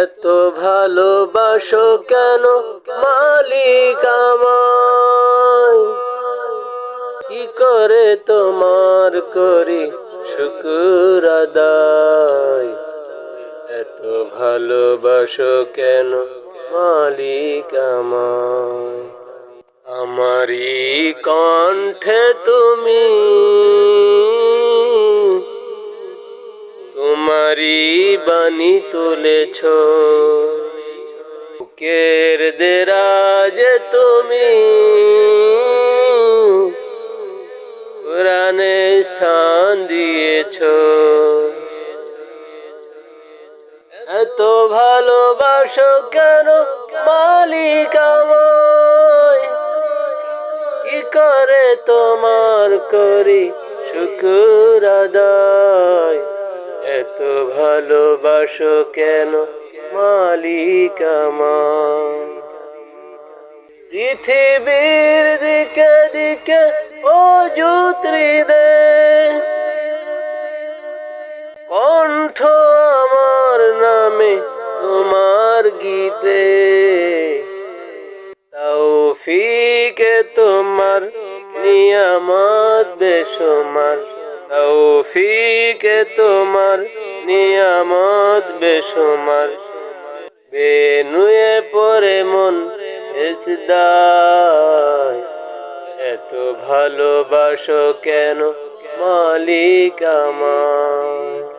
এত ভালোবাসো কেন মালিক আমায়, কি করে তোমার করি শুকর আদায়। এত ভালোবাসো কেন মালিক আমায়, আমারই কণ্ঠে তুমি তোমারই বাণী তুলেছ, বুকের দেরাজে তুমি কোরআনে স্থান দিয়েছ। এত ভালোবাসো কেন মালিক আমায়, কি করে তোমার করি শুকর আদায়। এত ভালোবাসো কেন মালিক আমায়, পৃথিবীর দিকে দিকে অযুত্রী দে কণ্ঠ আমার নামে তোমার গীতে। তৌফিকে তোমার নিয়ামত বেশুমার, তৌফিকে তোমার নিয়ামত বেশুমার। বেনুয়ে পড়ে মন সিজদায়, এত ভালোবাসো কেন মালিক আমায়।